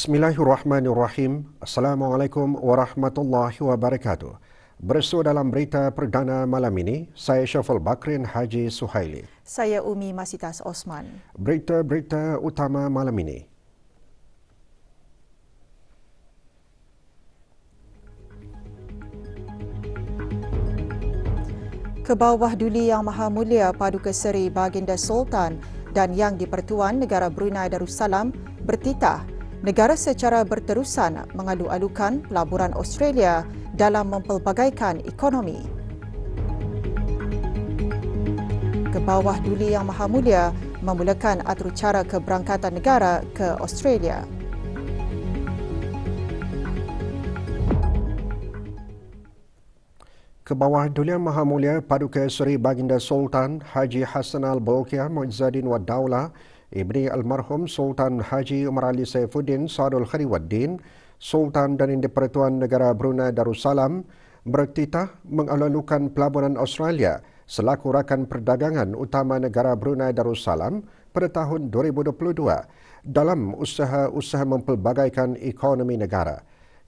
Bismillahirrahmanirrahim. Assalamualaikum warahmatullahi wabarakatuh. Bersua dalam berita perdana malam ini, saya Syafal Bakrin Haji Suhaili. Saya Umi Masitas Osman. Berita-berita utama malam ini. Kebawah Duli Yang Maha Mulia Paduka Seri Baginda Sultan dan Yang di-Pertuan Negara Brunei Darussalam bertitah negara secara berterusan mengalu-alukan pelaburan Australia dalam mempelbagaikan ekonomi. Kebawah Duli Yang Maha Mulia memulakan aturcara keberangkatan negara ke Australia. Kebawah Duli Yang Maha Mulia Paduka Seri Baginda Sultan Haji Hassan Al-Bolkiah Muizzaddin Wad Daulah Ibni Almarhum Sultan Haji Umar Ali Saifuddin Sadul Khariwaddin, Sultan dan di-Pertuan Negara Brunei Darussalam bertitah mengalu-alukan pelaburan Australia selaku rakan perdagangan utama negara Brunei Darussalam pada tahun 2022 dalam usaha-usaha mempelbagaikan ekonomi negara.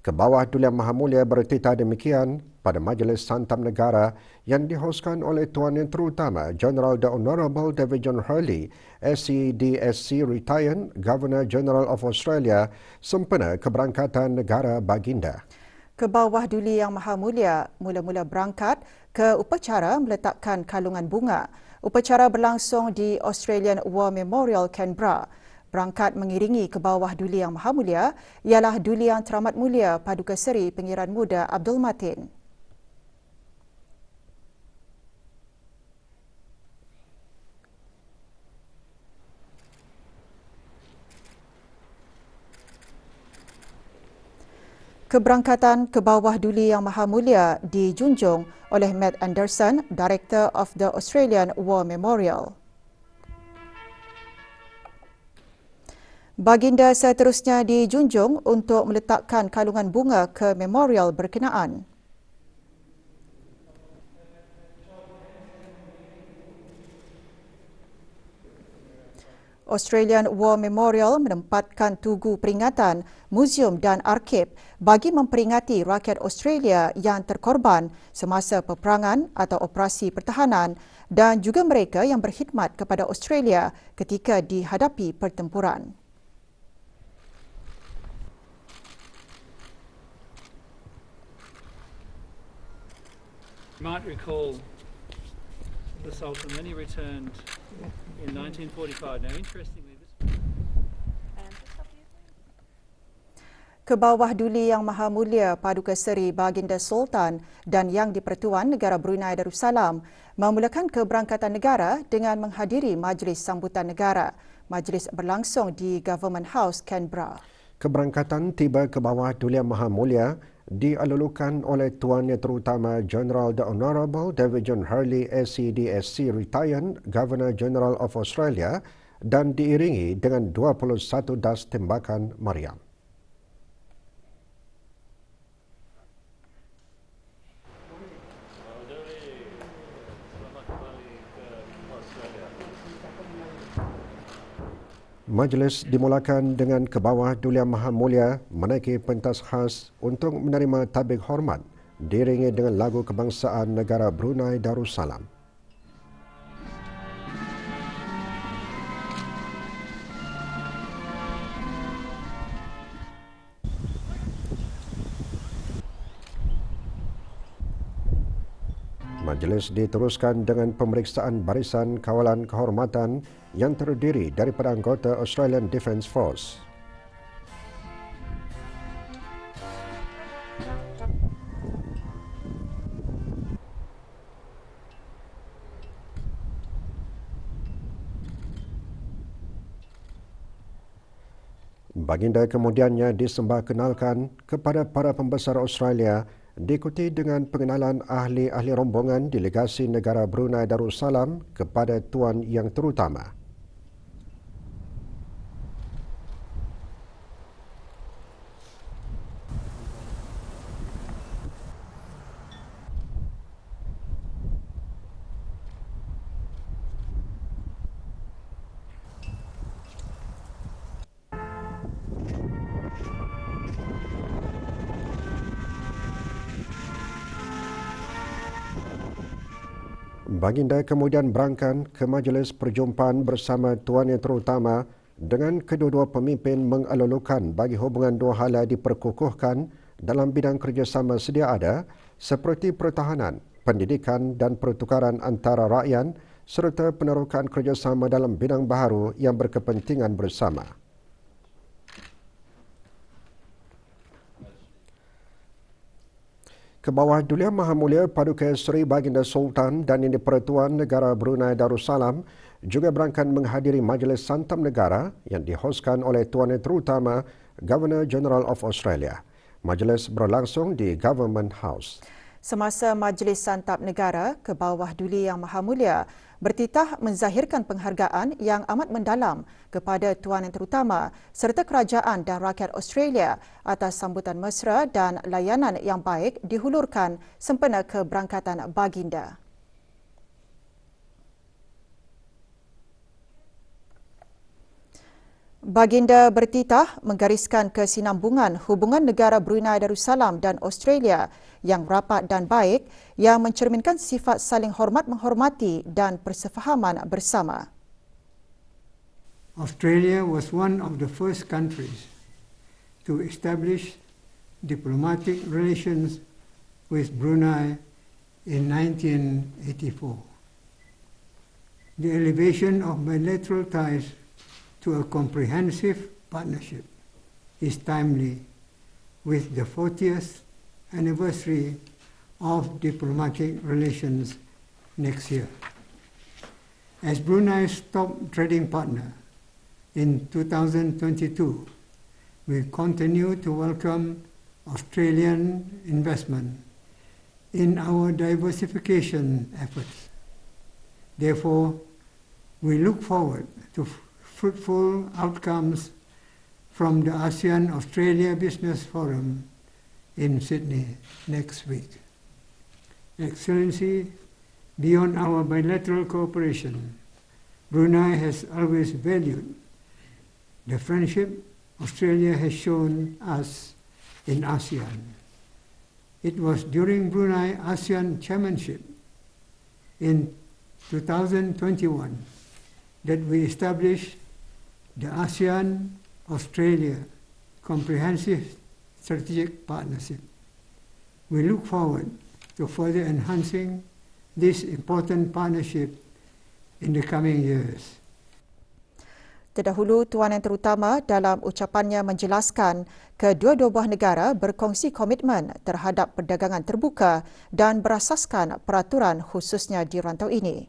Kebawah Duli Yang Maha Mulia bertitah demikian pada Majlis Santam Negara yang dihoskan oleh Tuan Yang Terutama General The Honourable David John Hurley, SCDSC Retired Governor General of Australia sempena keberangkatan negara baginda. Kebawah Duli Yang Maha Mulia mula-mula berangkat ke upacara meletakkan kalungan bunga. Upacara berlangsung di Australian War Memorial, Canberra. Berangkat mengiringi Kebawah Duli Yang Maha Mulia ialah Duli Yang Teramat Mulia Paduka Seri Pengiran Muda Abdul Matin. Keberangkatan Kebawah Duli Yang Maha Mulia dijunjung oleh Matt Anderson, Director of the Australian War Memorial. Baginda seterusnya dijunjung untuk meletakkan kalungan bunga ke memorial berkenaan. Australian War Memorial menempatkan tugu peringatan, muzium dan arkib bagi memperingati rakyat Australia yang terkorban semasa peperangan atau operasi pertahanan dan juga mereka yang berkhidmat kepada Australia ketika dihadapi pertempuran. You might recall the Sultan when he returned in 1945. Now, interestingly, this... Kebawah Duli Yang Maha Mulia Paduka Seri Baginda Sultan dan Yang di-Pertuan Negara Brunei Darussalam memulakan keberangkatan negara dengan menghadiri Majlis Sambutan Negara. Majlis berlangsung di Government House, Canberra. Keberangkatan tiba Kebawah Duli Yang Maha Mulia dialulukan oleh Tuan Yang Terutama General The Honourable David John Hurley, SCDSC Retired Governor General of Australia dan diiringi dengan 21 das tembakan meriam. Majlis dimulakan dengan Kebawah Duli Yang Maha Mulia menaiki pentas khas untuk menerima tabik hormat diiringi dengan lagu kebangsaan negara Brunei Darussalam. Majlis diteruskan dengan pemeriksaan barisan kawalan kehormatan yang terdiri daripada anggota Australian Defence Force. Baginda kemudiannya disembah kenalkan kepada para pembesar Australia diikuti dengan pengenalan ahli-ahli rombongan delegasi negara Brunei Darussalam kepada Tuan Yang Terutama. Baginda kemudian berangkat ke majlis perjumpaan bersama Tuan Yang Terutama dengan kedua-dua pemimpin mengelulukan bagi hubungan dua hala diperkukuhkan dalam bidang kerjasama sedia ada seperti pertahanan, pendidikan dan pertukaran antara rakyat serta penerokan kerjasama dalam bidang baharu yang berkepentingan bersama. Kebawah Duli Maha Mulia Paduka Seri Baginda Sultan dan Yang di-Pertuan Negara Brunei Darussalam juga berangkat menghadiri Majlis Santam Negara yang dihoskan oleh Tuan Yang Terutama Governor General of Australia. Majlis berlangsung di Government House. Semasa Majlis Santap Negara, Kebawah Duli Yang Maha Mulia bertitah menzahirkan penghargaan yang amat mendalam kepada Tuan Yang Terutama serta kerajaan dan rakyat Australia atas sambutan mesra dan layanan yang baik dihulurkan sempena keberangkatan Baginda. Baginda bertitah menggariskan kesinambungan hubungan negara Brunei Darussalam dan Australia yang rapat dan baik yang mencerminkan sifat saling hormat-menghormati dan persefahaman bersama. Australia was one of the first countries to establish diplomatic relations with Brunei in 1984. The elevation of bilateral ties to a comprehensive partnership is timely with the 40th anniversary of diplomatic relations next year. As Brunei's top trading partner in 2022, we continue to welcome Australian investment in our diversification efforts. Therefore, we look forward to fruitful outcomes from the ASEAN-Australia Business Forum in Sydney next week. Excellency, beyond our bilateral cooperation, Brunei has always valued the friendship Australia has shown us in ASEAN. It was during Brunei ASEAN Chairmanship in 2021 that we established the ASEAN-Australia Comprehensive Strategic Partnership. We look forward to further enhancing this important partnership in the coming years. Terdahulu, Tuan Yang Terutama dalam ucapannya menjelaskan kedua-dua buah negara berkongsi komitmen terhadap perdagangan terbuka dan berasaskan peraturan khususnya di rantau ini.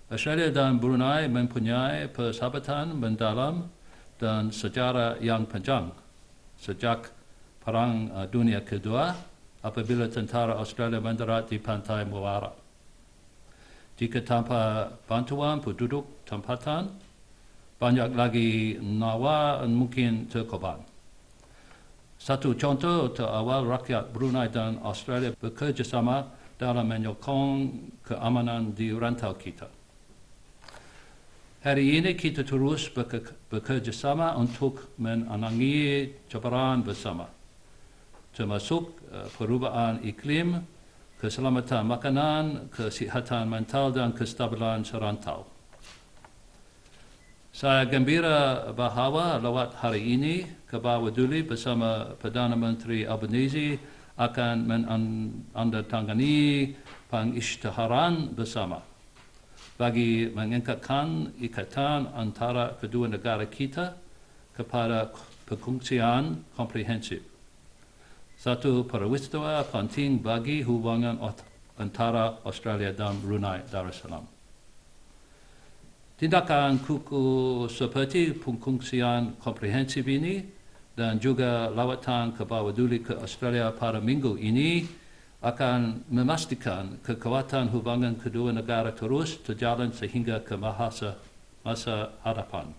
Australia dan Brunei mempunyai persahabatan mendalam dan sejarah yang panjang sejak Perang Dunia Kedua apabila tentara Australia mendarat di pantai Muara. Jika tanpa bantuan penduduk tempatan, banyak lagi nyawa mungkin terkorban. Satu contoh terawal rakyat Brunei dan Australia bekerjasama dalam menyokong keamanan di rantau kita. Hari ini kita terus bekerjasama untuk menangani cabaran bersama, termasuk perubahan iklim, keselamatan makanan, kesihatan mental dan kestabilan serantau. Saya gembira bahawa lewat hari ini, Kebawah Duli bersama Perdana Menteri Albanese akan menandatangani pengisytiharan bersama bagi mengangkatkan ikatan antara kedua negara kita kepada perkongsian komprehensif. Satu peristiwa penting bagi hubungan antara Australia dan Brunei Darussalam. Tindakan kukuh seperti perkongsian komprehensif ini dan juga lawatan Kebawah Duli ke Australia pada minggu ini akan memastikan kekuatan hubungan kedua negara terus terjalan sehingga ke masa hadapan.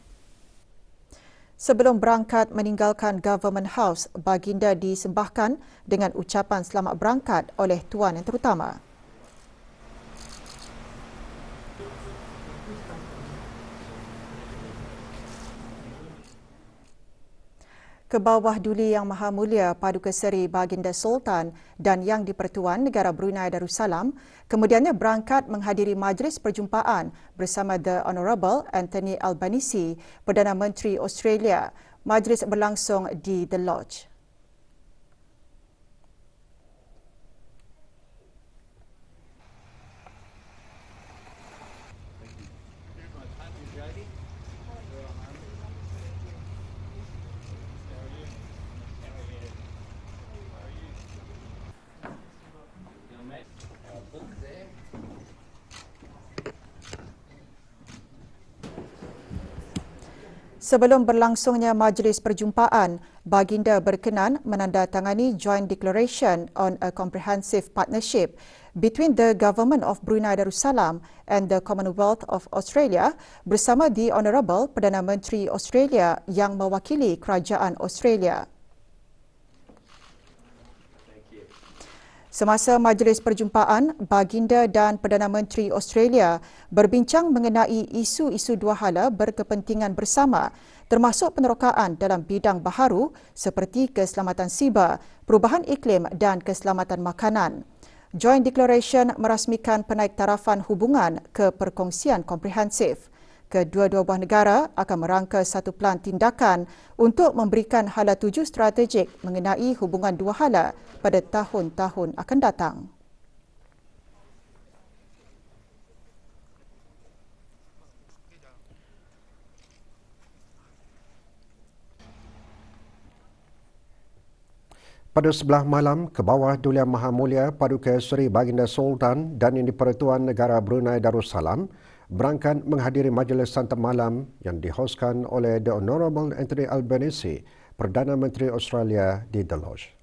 Sebelum berangkat meninggalkan Government House, Baginda disembahkan dengan ucapan selamat berangkat oleh Tuan Yang Terutama. Kebawah Duli Yang Maha Mulia Paduka Seri Baginda Sultan dan Yang di-Pertuan Negara Brunei Darussalam kemudiannya berangkat menghadiri majlis perjumpaan bersama The Honourable Anthony Albanese, Perdana Menteri Australia. Majlis berlangsung di The Lodge. Sebelum berlangsungnya majlis perjumpaan, Baginda berkenan menandatangani Joint Declaration on a Comprehensive Partnership between the Government of Brunei Darussalam and the Commonwealth of Australia bersama The Honourable Perdana Menteri Australia yang mewakili Kerajaan Australia. Semasa majlis perjumpaan, Baginda dan Perdana Menteri Australia berbincang mengenai isu-isu dua hala berkepentingan bersama termasuk penerokaan dalam bidang baharu seperti keselamatan siber, perubahan iklim dan keselamatan makanan. Joint Declaration merasmikan penaiktarafan hubungan ke perkongsian komprehensif. Kedua-dua buah negara akan merangka satu pelan tindakan untuk memberikan hala tuju strategik mengenai hubungan dua hala pada tahun-tahun akan datang. Pada sebelah malam, Kebawah Duli Yang Maha Mulia Paduka Seri Baginda Sultan dan Yang di-Pertuan Negara Brunei Darussalam berangkat menghadiri majlis santai malam yang dihoskan oleh The Honourable Anthony Albanese, Perdana Menteri Australia di The Lodge.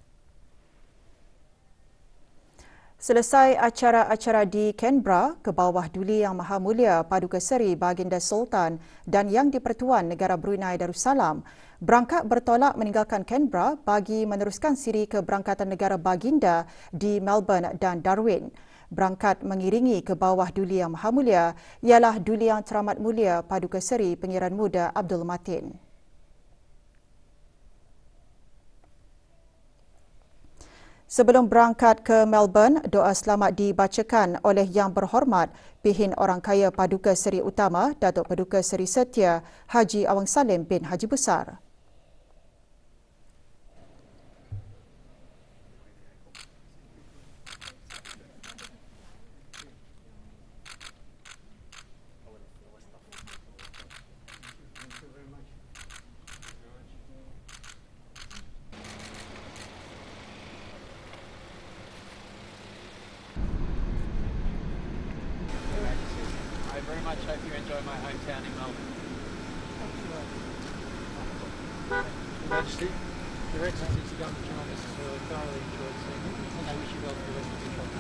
Selesai acara-acara di Canberra, Kebawah Duli Yang Maha Mulia Paduka Seri Baginda Sultan dan Yang di-Pertuan Negara Brunei Darussalam berangkat bertolak meninggalkan Canberra bagi meneruskan siri keberangkatan negara Baginda di Melbourne dan Darwin. Berangkat mengiringi Kebawah Duli Yang Maha Mulia ialah Duli Yang Teramat Mulia Paduka Seri Pangeran Muda Abdul Matin. Sebelum berangkat ke Melbourne, doa selamat dibacakan oleh Yang Berhormat Pihin Orang Kaya Paduka Seri Utama Datuk Paduka Seri Setia Haji Awang Salim bin Haji Besar. I very much hope you enjoy my hometown in Melbourne. Your Excellency, the Government joined us, so I thoroughly enjoyed seeing you, and I wish you well for the rest of your trip.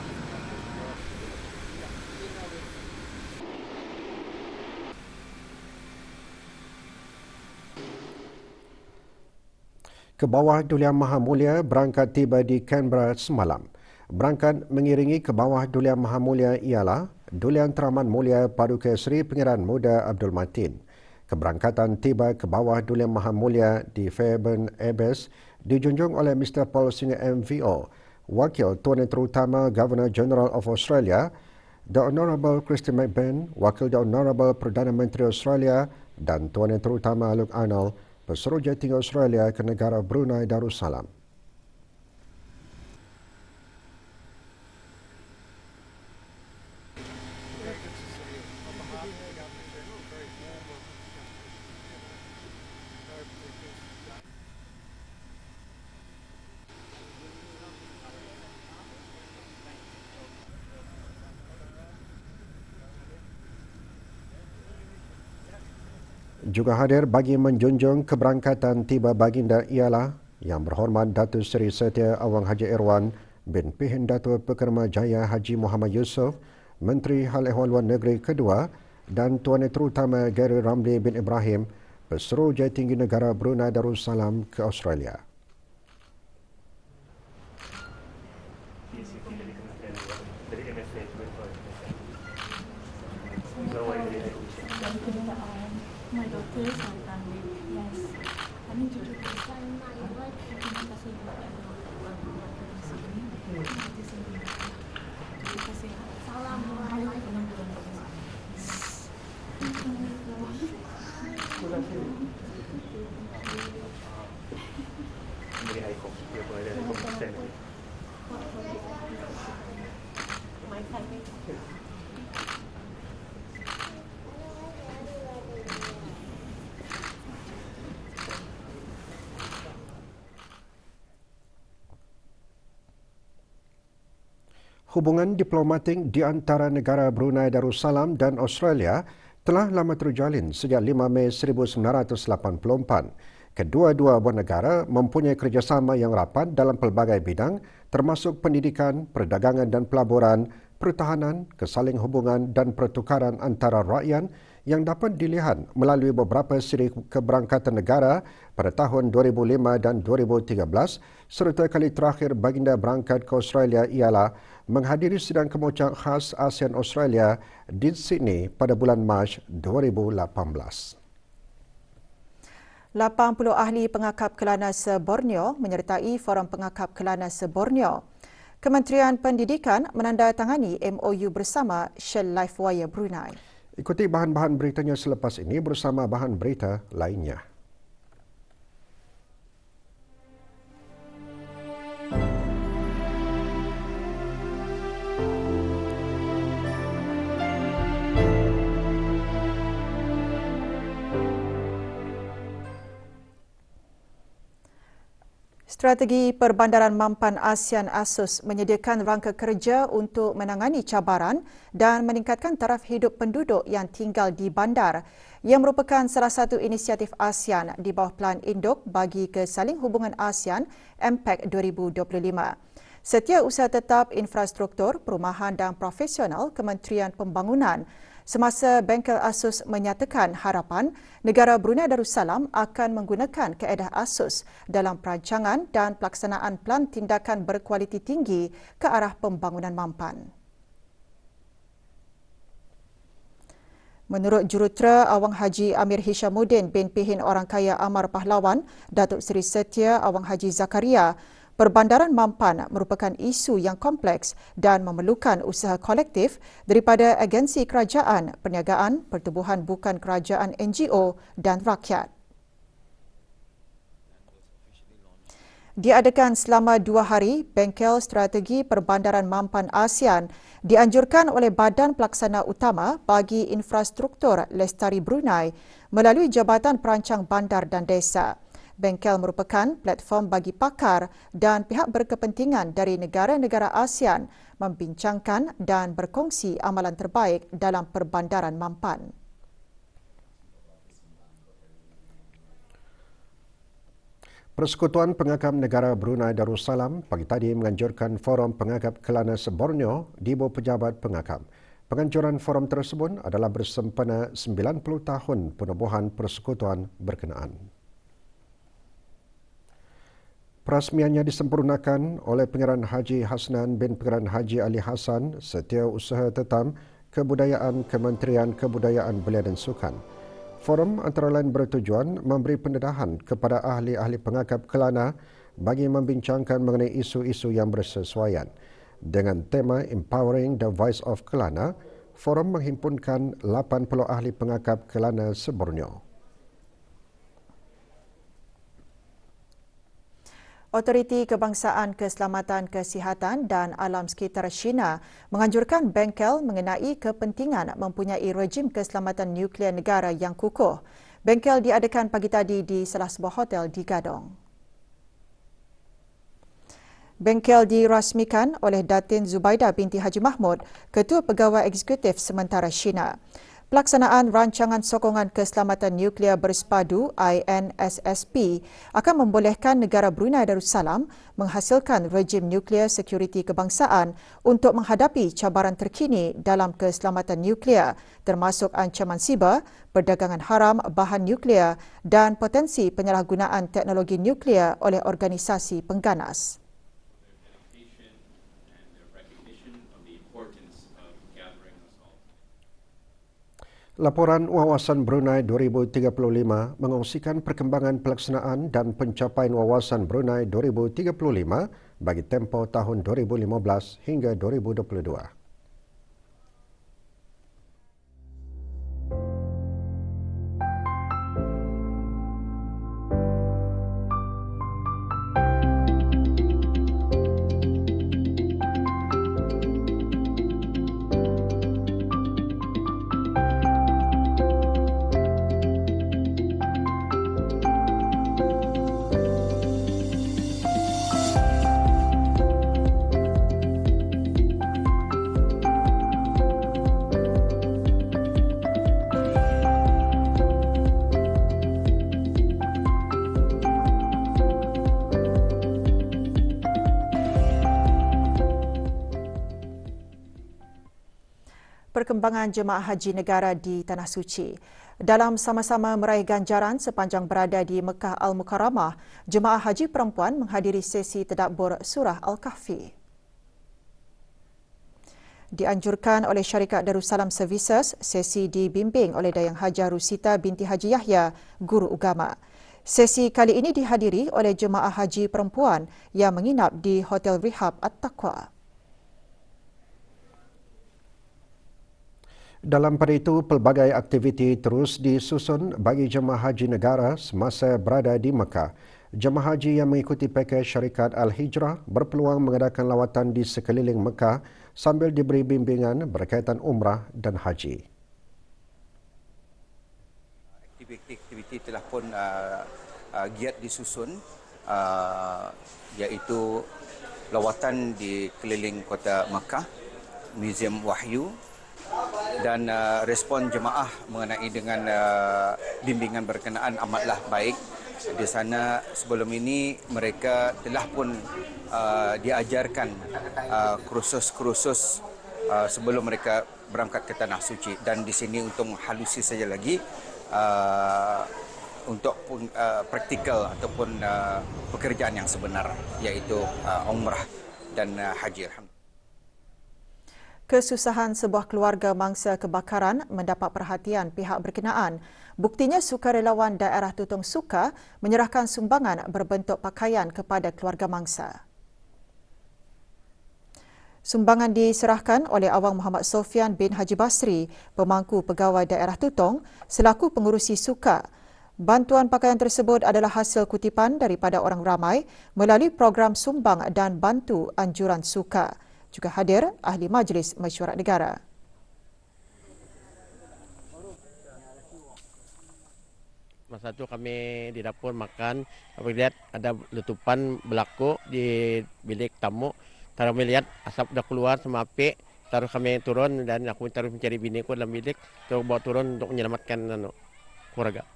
Kebawah Duli Yang Maha Mulia berangkat tiba di Canberra semalam. Berangkat mengiringi Kebawah Duli Yang Maha Mulia ialah Duli Yang Teramat Mulia Paduka Seri Pangeran Muda Abdul Matin. Keberangkatan tiba Kebawah Duli Yang Maha Mulia di Fairburn Airbase dijunjung oleh Mr. Paul Singer MVO, Wakil Tuan Yang Terutama Governor General of Australia, The Honourable Christine McBain, Wakil The Honourable Perdana Menteri Australia dan Tuan Yang Terutama Luke Arnold, Pesuruhjaya Tinggi Australia ke negara Brunei Darussalam. Juga hadir bagi menjunjung keberangkatan tiba Baginda ialah Yang Berhormat Datuk Seri Setia Awang Haji Irwan bin Pihin Datuk Pekerma Jaya Haji Muhammad Yusof, Menteri Hal Ehwal Luar Negeri kedua dan Tuan Yang Terutama Gary Ramli bin Ibrahim, Pesuruhjaya Tinggi Negara Brunei Darussalam ke Australia. My daughter Yes. Kami juga terima kasih kepada warga di sini. Terima kasih. Salam. Hubungan diplomatik di antara negara Brunei Darussalam dan Australia telah lama terjalin sejak 5 Mei 1984. Kedua-dua buah negara mempunyai kerjasama yang rapat dalam pelbagai bidang termasuk pendidikan, perdagangan dan pelaburan, pertahanan, kesaling hubungan dan pertukaran antara rakyat yang dapat dilihat melalui beberapa siri keberangkatan negara pada tahun 2005 dan 2013 serta kali terakhir baginda berangkat ke Australia ialah menghadiri sidang kemuncak khas ASEAN Australia di Sydney pada bulan Mac 2018. 80 ahli pengakap kelana se-Borneo menyertai Forum Pengakap Kelana se-Borneo. Kementerian Pendidikan menandatangani MOU bersama Shell Lifewire Brunei. Ikuti bahan-bahan beritanya selepas ini bersama bahan berita lainnya. Strategi Perbandaran Mampan ASEAN ASUS menyediakan rangka kerja untuk menangani cabaran dan meningkatkan taraf hidup penduduk yang tinggal di bandar. Ia merupakan salah satu inisiatif ASEAN di bawah Pelan Induk bagi Kesaling Hubungan ASEAN MPAC 2025. Setiausaha Tetap Infrastruktur, Perumahan dan Profesional Kementerian Pembangunan semasa Bengkel ASUS menyatakan harapan negara Brunei Darussalam akan menggunakan kaedah ASUS dalam perancangan dan pelaksanaan pelan tindakan berkualiti tinggi ke arah pembangunan mampan. Menurut Jurutera Awang Haji Amir Hishamuddin bin Pihin Orang Kaya Amar Pahlawan, Datuk Seri Setia Awang Haji Zakaria, perbandaran mampan merupakan isu yang kompleks dan memerlukan usaha kolektif daripada agensi kerajaan, perniagaan, pertubuhan bukan kerajaan NGO dan rakyat. Diadakan selama 2 hari, Bengkel Strategi Perbandaran Mampan ASEAN dianjurkan oleh Badan Pelaksana Utama bagi Infrastruktur Lestari Brunei melalui Jabatan Perancang Bandar dan Desa. Bengkel merupakan platform bagi pakar dan pihak berkepentingan dari negara-negara ASEAN membincangkan dan berkongsi amalan terbaik dalam perbandaran mampan. Persekutuan Pengakap Negara Brunei Darussalam pagi tadi menganjurkan Forum Pengakap Kelana se-Borneo di bawah pejabat pengakap. Penganjuran forum tersebut adalah bersempena 90 tahun penubuhan persekutuan berkenaan. Perasmiannya disempurnakan oleh Pengeran Haji Hasnan bin Pengeran Haji Ali Hassan, Setiausaha Tetap Kebudayaan Kementerian Kebudayaan Belia dan Sukan. Forum antara lain bertujuan memberi pendedahan kepada ahli-ahli pengakap kelana bagi membincangkan mengenai isu-isu yang bersesuaian. Dengan tema Empowering the Voice of Kelana, forum menghimpunkan 80 ahli pengakap kelana se-Borneo. Otoriti Kebangsaan Keselamatan Kesihatan dan Alam Sekitar China menganjurkan bengkel mengenai kepentingan mempunyai rejim keselamatan nuklear negara yang kukuh. Bengkel diadakan pagi tadi di salah sebuah hotel di Gadong. Bengkel dirasmikan oleh Datin Zubaida binti Haji Mahmud, Ketua Pegawai Eksekutif Sementara China. Pelaksanaan Rancangan Sokongan Keselamatan Nuklear Bersepadu INSSP akan membolehkan negara Brunei Darussalam menghasilkan rejim nuklear sekuriti kebangsaan untuk menghadapi cabaran terkini dalam keselamatan nuklear termasuk ancaman siber, perdagangan haram bahan nuklear dan potensi penyalahgunaan teknologi nuklear oleh organisasi pengganas. Laporan Wawasan Brunei 2035 mengongsikan perkembangan pelaksanaan dan pencapaian Wawasan Brunei 2035 bagi tempoh tahun 2015 hingga 2022. Perkembangan jemaah haji negara di Tanah Suci. Dalam sama-sama meraih ganjaran sepanjang berada di Mekah Al-Mukarramah, jemaah haji perempuan menghadiri sesi tadabbur surah Al-Kahfi. Dianjurkan oleh syarikat Darussalam Services, sesi dibimbing oleh Dayang Haja Rusita binti Haji Yahya, guru agama. Sesi kali ini dihadiri oleh jemaah haji perempuan yang menginap di Hotel Rehab At-Taqwa. Dalam pada itu, pelbagai aktiviti terus disusun bagi jemaah haji negara semasa berada di Mekah. Jemaah haji yang mengikuti pakej syarikat Al-Hijrah berpeluang mengadakan lawatan di sekeliling Mekah sambil diberi bimbingan berkaitan umrah dan haji. Aktiviti telah pun giat disusun, iaitu lawatan di keliling kota Mekah, Museum Wahyu, dan respon jemaah mengenai dengan bimbingan berkenaan amatlah baik. Di sana sebelum ini mereka telah pun diajarkan kursus-kursus sebelum mereka berangkat ke Tanah Suci, dan di sini untuk menghalusi saja lagi untuk praktikal ataupun pekerjaan yang sebenar, iaitu umrah dan haji. Kesusahan sebuah keluarga mangsa kebakaran mendapat perhatian pihak berkenaan. Buktinya sukarelawan daerah Tutong Suka menyerahkan sumbangan berbentuk pakaian kepada keluarga mangsa. Sumbangan diserahkan oleh Awang Muhammad Sofian bin Haji Basri, pemangku pegawai daerah Tutong, selaku pengurusi suka. Bantuan pakaian tersebut adalah hasil kutipan daripada orang ramai melalui program sumbang dan bantu anjuran suka. Juga hadir Ahli Majlis Mesyuarat Negara. Masa itu kami di dapur makan, kami lihat ada letupan berlaku di bilik tamu. Taruh melihat asap sudah keluar sama api, taruh kami turun dan aku taruh mencari biniku dalam bilik, terus bawa turun untuk menyelamatkan keluarga.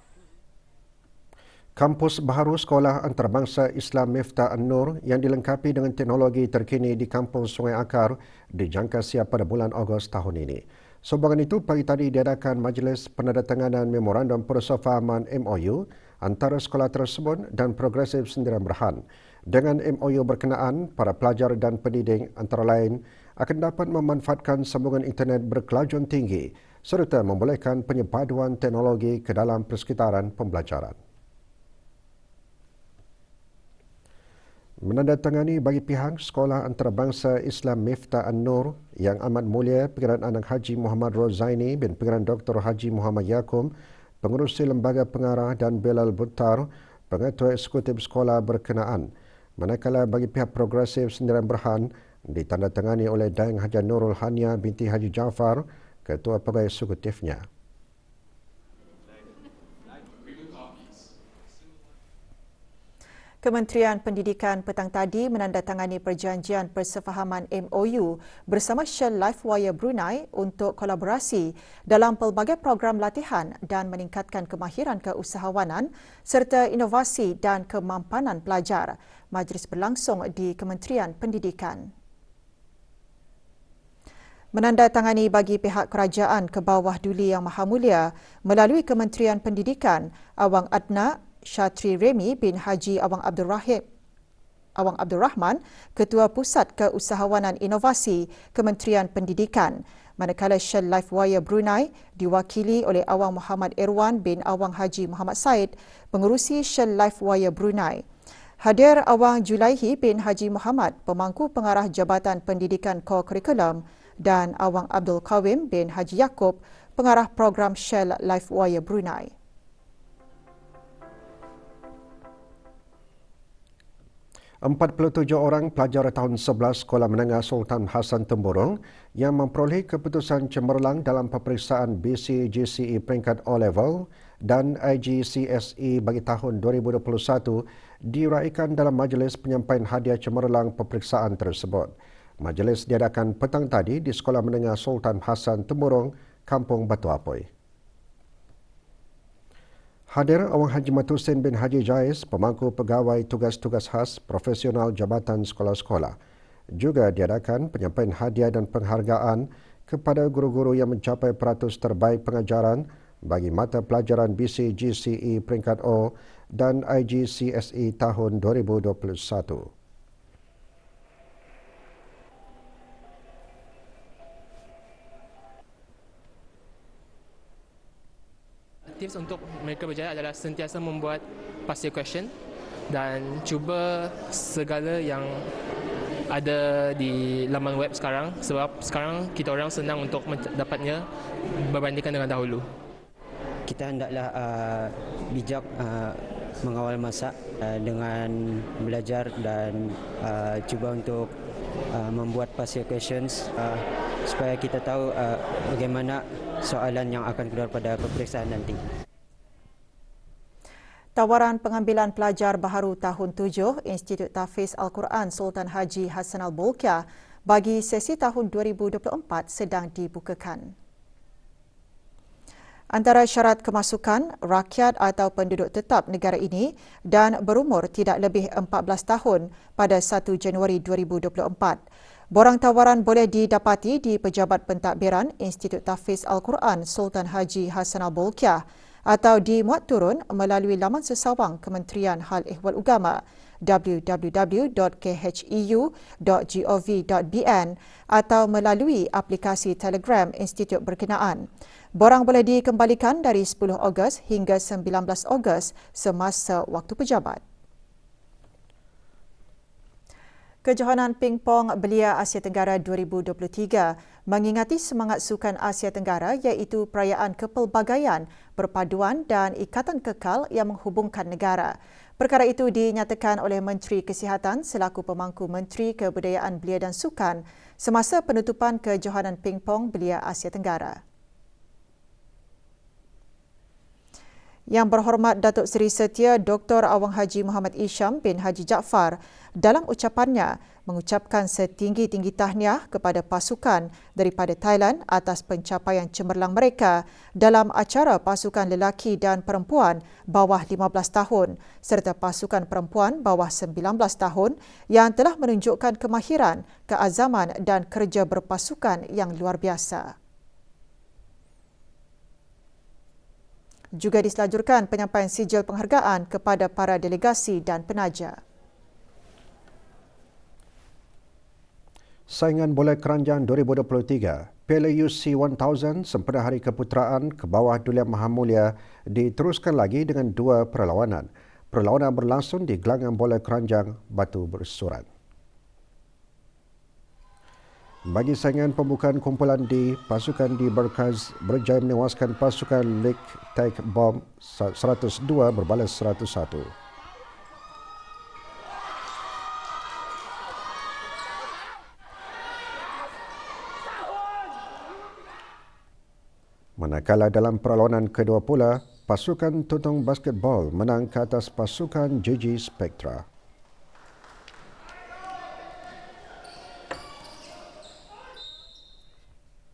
Kampus baharu Sekolah Antarabangsa Islam Miftah An-Nur yang dilengkapi dengan teknologi terkini di Kampung Sungai Akar dijangka siap pada bulan Ogos tahun ini. Sumbangan itu pagi tadi diadakan Majlis Penandatanganan Memorandum Persefahaman MOU antara sekolah tersebut dan Progresif Sendirian Berhad. Dengan MOU berkenaan, para pelajar dan pendidik antara lain akan dapat memanfaatkan sambungan internet berkelajuan tinggi serta membolehkan penyepaduan teknologi ke dalam persekitaran pembelajaran. Menandatangani bagi pihak Sekolah Antarabangsa Islam Miftah An-Nur yang amat mulia Pengeran Anak Haji Muhammad Rozaini bin Pengeran Dr. Haji Muhammad Yaakob, Pengurusi Lembaga Pengarah dan Belal Buttar, Pengetua Eksekutif Sekolah berkenaan. Manakala bagi pihak Progresif Sendirian Berhad ditandatangani oleh Dayang Haja Nurul Hania binti Haji Jaafar, Ketua Pegawai Eksekutifnya. Kementerian Pendidikan petang tadi menandatangani perjanjian persefahaman MOU bersama Shell Lifewire Brunei untuk kolaborasi dalam pelbagai program latihan dan meningkatkan kemahiran keusahawanan serta inovasi dan kemampanan pelajar. Majlis berlangsung di Kementerian Pendidikan. Menandatangani bagi pihak kerajaan ke bawah Duli Yang Maha Mulia melalui Kementerian Pendidikan, Awang Adna Syatri Remi bin Haji Awang Abdul Rahman, Ketua Pusat Keusahawanan Inovasi Kementerian Pendidikan. Manakala Shell Lifewire Brunei diwakili oleh Awang Muhammad Irwan bin Awang Haji Muhammad Said, pengerusi Shell Lifewire Brunei. Hadir Awang Julaihi bin Haji Muhammad, pemangku pengarah Jabatan Pendidikan Core Curriculum, dan Awang Abdul Qawim bin Haji Yaakob, pengarah program Shell Lifewire Brunei. Orang pelajar tahun 11 Sekolah Menengah Sultan Hassan Temburong yang memperoleh keputusan cemerlang dalam peperiksaan BC-GCE peringkat O-Level dan IGCSE bagi tahun 2021 diraikan dalam majlis penyampaian hadiah cemerlang peperiksaan tersebut. Majlis diadakan petang tadi di Sekolah Menengah Sultan Hassan Temburong, Kampung Batu Apoi. Hadir Awang Haji Matusin bin Haji Jais, pemangku pegawai tugas-tugas khas profesional Jabatan Sekolah-Sekolah. Juga diadakan penyampaian hadiah dan penghargaan kepada guru-guru yang mencapai peratus terbaik pengajaran bagi mata pelajaran BC-GCE peringkat O dan IGCSE tahun 2021. Tips untuk mereka berjaya adalah sentiasa membuat past year question dan cuba segala yang ada di laman web sekarang, sebab sekarang kita orang senang untuk mendapatnya berbandingkan dengan dahulu. Kita hendaklah bijak mengawal masa dengan belajar dan cuba untuk membuat past year questions supaya kita tahu bagaimana soalan yang akan keluar pada peperiksaan nanti. Tawaran pengambilan pelajar baharu tahun 7 Institut Tahfiz Al-Quran Sultan Haji Hassanal Bolkiah bagi sesi tahun 2024 sedang dibukakan. Antara syarat kemasukan, rakyat atau penduduk tetap negara ini dan berumur tidak lebih 14 tahun pada 1 Januari 2024. Borang tawaran boleh didapati di Pejabat Pentadbiran Institut Tahfiz Al-Quran Sultan Haji Hassanal Bolkiah atau dimuat turun melalui laman sesawang Kementerian Hal Ehwal Ugama www.kheu.gov.bn atau melalui aplikasi Telegram Institut berkenaan. Borang boleh dikembalikan dari 10 Ogos hingga 19 Ogos semasa waktu pejabat. Kejohanan Pingpong Belia Asia Tenggara 2023 mengingati semangat Sukan Asia Tenggara iaitu perayaan kepelbagaian, perpaduan dan ikatan kekal yang menghubungkan negara. Perkara itu dinyatakan oleh Menteri Kesihatan selaku pemangku Menteri Kebudayaan Belia dan Sukan semasa penutupan Kejohanan Pingpong Belia Asia Tenggara. Yang berhormat Datuk Seri Setia Dr. Awang Haji Muhammad Isham bin Haji Jaafar dalam ucapannya mengucapkan setinggi-tinggi tahniah kepada pasukan daripada Thailand atas pencapaian cemerlang mereka dalam acara pasukan lelaki dan perempuan bawah 15 tahun serta pasukan perempuan bawah 19 tahun yang telah menunjukkan kemahiran, keazaman dan kerja berpasukan yang luar biasa. Juga diselajurkan penyampaian sijil penghargaan kepada para delegasi dan penaja. Saingan bola keranjang 2023, Piala UC 1000 sempena Hari Keputeraan ke bawah Duli Yang Maha Mulia diteruskan lagi dengan 2 perlawanan. Perlawanan berlangsung di gelanggang bola keranjang Batu Bersurat. Bagi saingan pembukaan kumpulan D, pasukan di Berkaz berjaya menewaskan pasukan Lik Taik Bom 102 berbalas 101. Manakala dalam perlawanan kedua pula, pasukan Tutong Basketball menang ke atas pasukan JG Spectra.